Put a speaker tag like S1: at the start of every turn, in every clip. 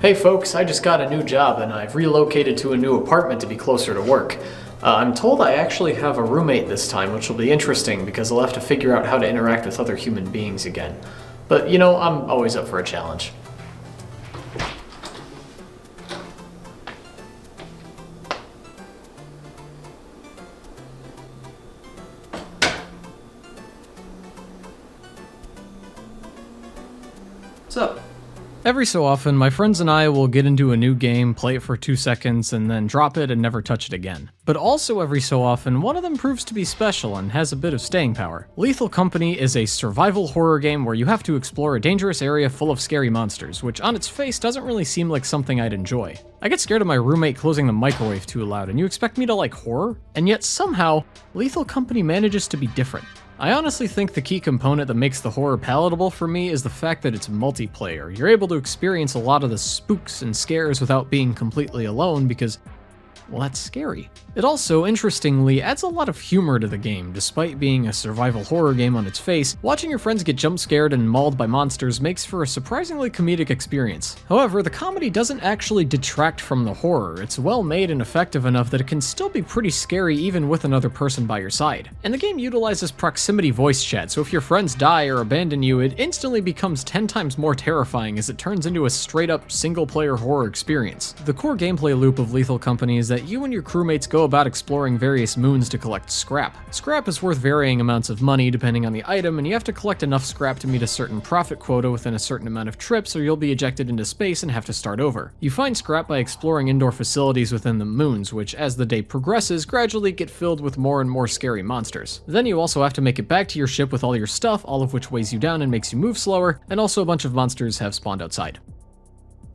S1: Hey folks, I just got a new job and I've relocated to a new apartment to be closer to work. I'm told I actually have a roommate this time, which will be interesting because I'll have to figure out how to interact with other human beings again. But you know, I'm always up for a challenge.
S2: What's up?
S3: Every so often, my friends and I will get into a new game, play it for 2 seconds, and then drop it and never touch it again. But also every so often, one of them proves to be special and has a bit of staying power. Lethal Company is a survival horror game where you have to explore a dangerous area full of scary monsters, which on its face doesn't really seem like something I'd enjoy. I get scared of my roommate closing the microwave too loud, and you expect me to like horror? And yet somehow, Lethal Company manages to be different. I honestly think the key component that makes the horror palatable for me is the fact that it's multiplayer. You're able to experience a lot of the spooks and scares without being completely alone because, well, that's scary. It also, interestingly, adds a lot of humor to the game. Despite being a survival horror game on its face, watching your friends get jump scared and mauled by monsters makes for a surprisingly comedic experience. However, the comedy doesn't actually detract from the horror. It's well made and effective enough that it can still be pretty scary even with another person by your side. And the game utilizes proximity voice chat, so if your friends die or abandon you, it instantly becomes 10 times more terrifying as it turns into a straight-up single-player horror experience. The core gameplay loop of Lethal Company is that you and your crewmates go about exploring various moons to collect scrap. Scrap is worth varying amounts of money depending on the item, and you have to collect enough scrap to meet a certain profit quota within a certain amount of trips or you'll be ejected into space and have to start over. You find scrap by exploring indoor facilities within the moons, which as the day progresses gradually get filled with more and more scary monsters. Then you also have to make it back to your ship with all your stuff, all of which weighs you down and makes you move slower, and also a bunch of monsters have spawned outside.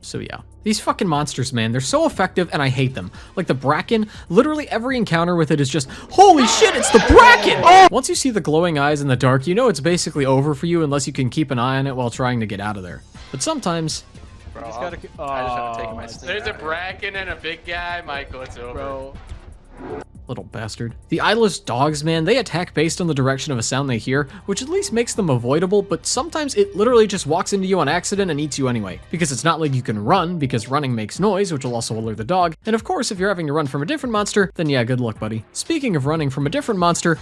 S3: So yeah. These fucking monsters, man, they're so effective and I hate them. Like the Bracken, literally every encounter with it is just, holy shit, it's the Bracken! Oh! Once you see the glowing eyes in the dark, you know it's basically over for you unless you can keep an eye on it while trying to get out of there. But sometimes...
S2: Bro, I just haven't taken my stick.
S4: There's a Bracken and a big guy, Michael, it's over.
S2: Bro.
S3: Little bastard. The eyeless dogs, man, they attack based on the direction of a sound they hear, which at least makes them avoidable, but sometimes it literally just walks into you on accident and eats you anyway. Because it's not like you can run, because running makes noise, which will also alert the dog. And of course, if you're having to run from a different monster, then yeah, good luck, buddy. Speaking of running from a different monster,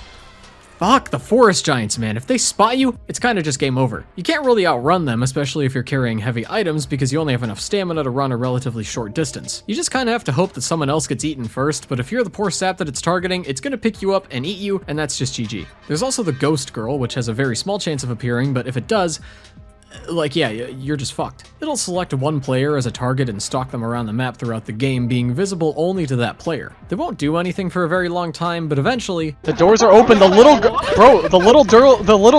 S3: fuck the forest giants, man. If they spot you, it's kind of just game over. You can't really outrun them, especially if you're carrying heavy items because you only have enough stamina to run a relatively short distance. You just kind of have to hope that someone else gets eaten first, but if you're the poor sap that it's targeting, it's gonna pick you up and eat you, and that's just GG. There's also the ghost girl, which has a very small chance of appearing, but if it does, like, yeah, you're just fucked. It'll select one player as a target and stalk them around the map throughout the game, being visible only to that player. They won't do anything for a very long time, but eventually...
S2: The doors are open, the little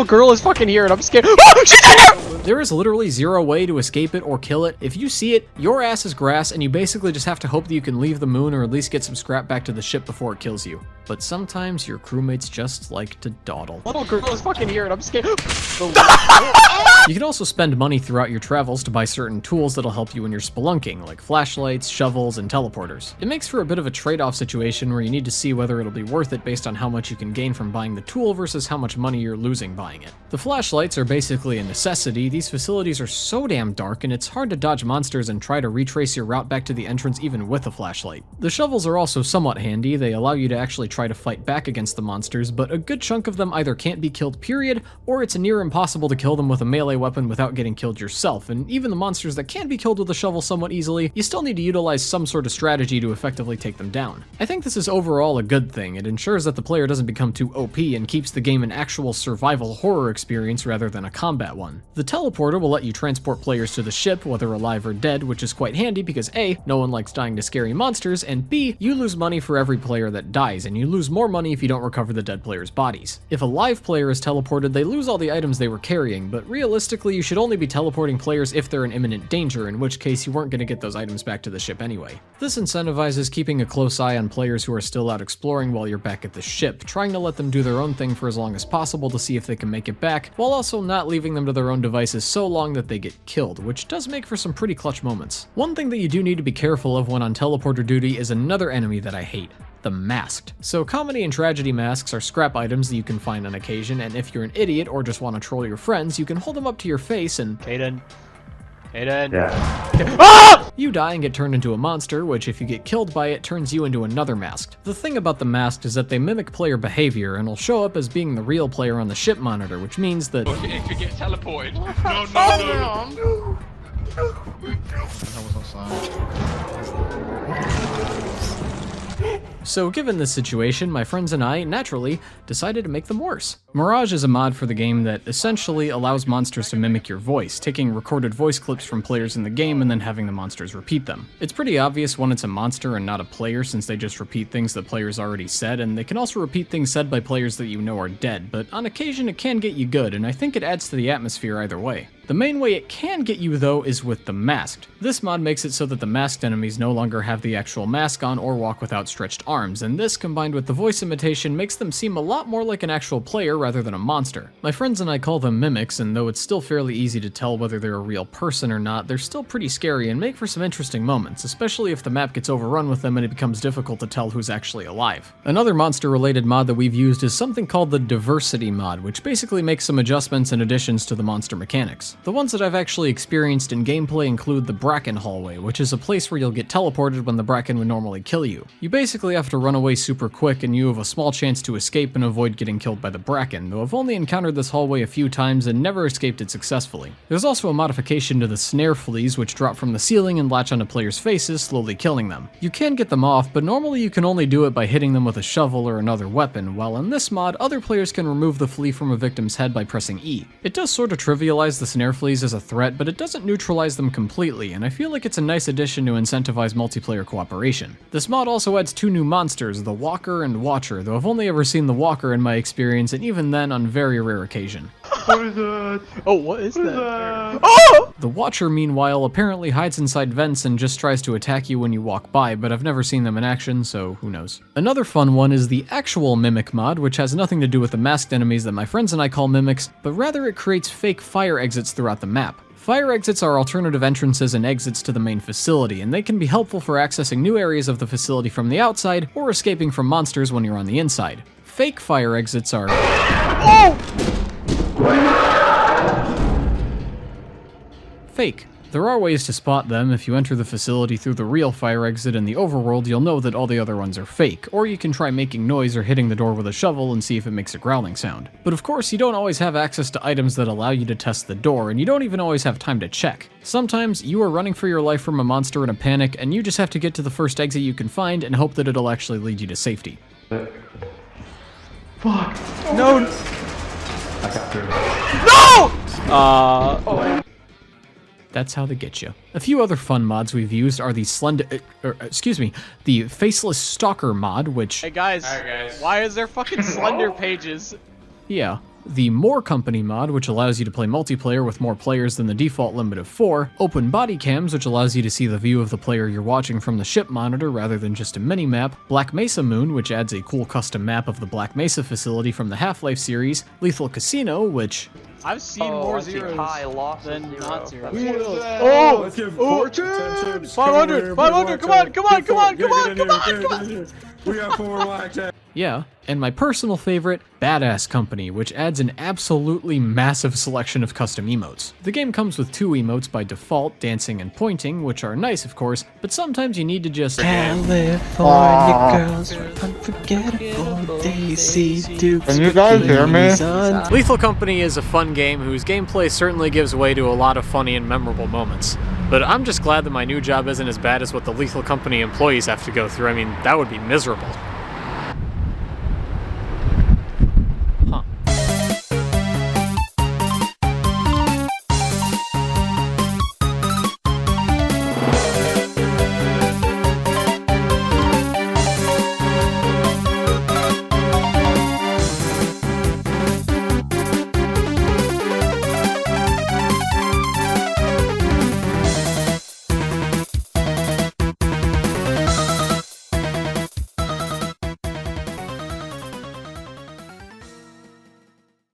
S2: girl is fucking here and I'm scared. Oh, she's in there!
S3: There is literally zero way to escape it or kill it. If you see it, your ass is grass and you basically just have to hope that you can leave the moon or at least get some scrap back to the ship before it kills you. But sometimes your crewmates just like to dawdle.
S2: Little girl is fucking here and I'm scared.
S3: You can also spend money throughout your travels to buy certain tools that'll help you in your spelunking, like flashlights, shovels, and teleporters. It makes for a bit of a trade-off situation where you need to see whether it'll be worth it based on how much you can gain from buying the tool versus how much money you're losing buying it. The flashlights are basically a necessity. These facilities are so damn dark and it's hard to dodge monsters and try to retrace your route back to the entrance even with a flashlight. The shovels are also somewhat handy. They allow you to actually try to fight back against the monsters, but a good chunk of them either can't be killed period, or it's near impossible to kill them with a melee weapon without getting killed yourself, and even the monsters that can be killed with a shovel somewhat easily, you still need to utilize some sort of strategy to effectively take them down. I think this is overall a good thing. It ensures that the player doesn't become too OP and keeps the game an actual survival horror experience rather than a combat one. The teleporter will let you transport players to the ship, whether alive or dead, which is quite handy because A, no one likes dying to scary monsters, and B, you lose money for every player that dies, and you lose more money if you don't recover the dead players' bodies. If a live player is teleported, they lose all the items they were carrying, but realistically, you should only be teleporting players if they're in imminent danger, in which case you weren't going to get those items back to the ship anyway. This incentivizes keeping a close eye on players who are still out exploring while you're back at the ship, trying to let them do their own thing for as long as possible to see if they can make it back, while also not leaving them to their own devices so long that they get killed, which does make for some pretty clutch moments. One thing that you do need to be careful of when on teleporter duty is another enemy that I hate. The masked. So comedy and tragedy masks are scrap items that you can find on occasion, and if you're an idiot or just want to troll your friends, you can hold them up to your face and...
S2: Kaden. Aiden.
S5: Yeah.
S2: Ah!
S3: You die and get turned into a monster, which if you get killed by it, turns you into another masked. The thing about the masked is that they mimic player behavior and will show up as being the real player on the ship monitor, which means that
S4: It could get teleported. No.
S3: So given this situation, my friends and I, naturally, decided to make them worse. Mirage is a mod for the game that essentially allows monsters to mimic your voice, taking recorded voice clips from players in the game and then having the monsters repeat them. It's pretty obvious when it's a monster and not a player, since they just repeat things that players already said, and they can also repeat things said by players that you know are dead, but on occasion it can get you good, and I think it adds to the atmosphere either way. The main way it can get you though is with the masked. This mod makes it so that the masked enemies no longer have the actual mask on or walk with outstretched arms, and this combined with the voice imitation makes them seem a lot more like an actual player rather than a monster. My friends and I call them mimics, and though it's still fairly easy to tell whether they're a real person or not, they're still pretty scary and make for some interesting moments, especially if the map gets overrun with them and it becomes difficult to tell who's actually alive. Another monster related mod that we've used is something called the diversity mod, which basically makes some adjustments and additions to the monster mechanics. The ones that I've actually experienced in gameplay include the Bracken hallway, which is a place where you'll get teleported when the Bracken would normally kill you. You basically have to run away super quick and you have a small chance to escape and avoid getting killed by the Bracken, though I've only encountered this hallway a few times and never escaped it successfully. There's also a modification to the snare fleas which drop from the ceiling and latch onto players' faces, slowly killing them. You can get them off, but normally you can only do it by hitting them with a shovel or another weapon, while in this mod, other players can remove the flea from a victim's head by pressing E. It does sort of trivialize the snare fleas as a threat, but it doesn't neutralize them completely, and I feel like it's a nice addition to incentivize multiplayer cooperation. This mod also adds two new monsters, the Walker and Watcher, though I've only ever seen the Walker in my experience, and even then on very rare occasion.
S5: What is that?
S2: Oh, what is that?
S5: Oh!
S3: The Watcher, meanwhile, apparently hides inside vents and just tries to attack you when you walk by, but I've never seen them in action, so who knows. Another fun one is the actual Mimic mod, which has nothing to do with the masked enemies that my friends and I call mimics, but rather it creates fake fire exits throughout the map. Fire exits are alternative entrances and exits to the main facility, and they can be helpful for accessing new areas of the facility from the outside or escaping from monsters when you're on the inside. Fake fire exits are... fake. There are ways to spot them. If you enter the facility through the real fire exit in the overworld, you'll know that all the other ones are fake, or you can try making noise or hitting the door with a shovel and see if it makes a growling sound. But of course, you don't always have access to items that allow you to test the door, and you don't even always have time to check. Sometimes, you are running for your life from a monster in a panic, and you just have to get to the first exit you can find and hope that it'll actually lead you to safety.
S5: Fuck.
S2: No!
S5: I got through.
S2: No!
S3: That's how they get you. A few other fun mods we've used are the the Faceless Stalker mod, which...
S2: Hey guys, why is there fucking Slender pages?
S3: Yeah. The More Company mod, which allows you to play multiplayer with more players than the default limit of 4. Open Body Cams, which allows you to see the view of the player you're watching from the ship monitor rather than just a mini-map. Black Mesa Moon, which adds a cool custom map of the Black Mesa facility from the Half-Life series. Lethal Casino, which...
S2: I've seen more zeros than not zeros.
S5: Oh! Let's give fortune!
S2: 500! 500! Come on! Come on! Come on! Come on! Come on! Come on!
S5: We got 4 blackjack.
S3: Yeah, and my personal favorite, Badass Company, which adds an absolutely massive selection of custom emotes. The game comes with 2 emotes by default, dancing and pointing, which are nice of course, but sometimes you need to just...
S6: California girls are unforgettable. Daisy Dukes.
S5: Can you guys hear me?
S3: Lethal Company is a fun game whose gameplay certainly gives way to a lot of funny and memorable moments. But I'm just glad that my new job isn't as bad as what the Lethal Company employees have to go through. I mean, that would be miserable.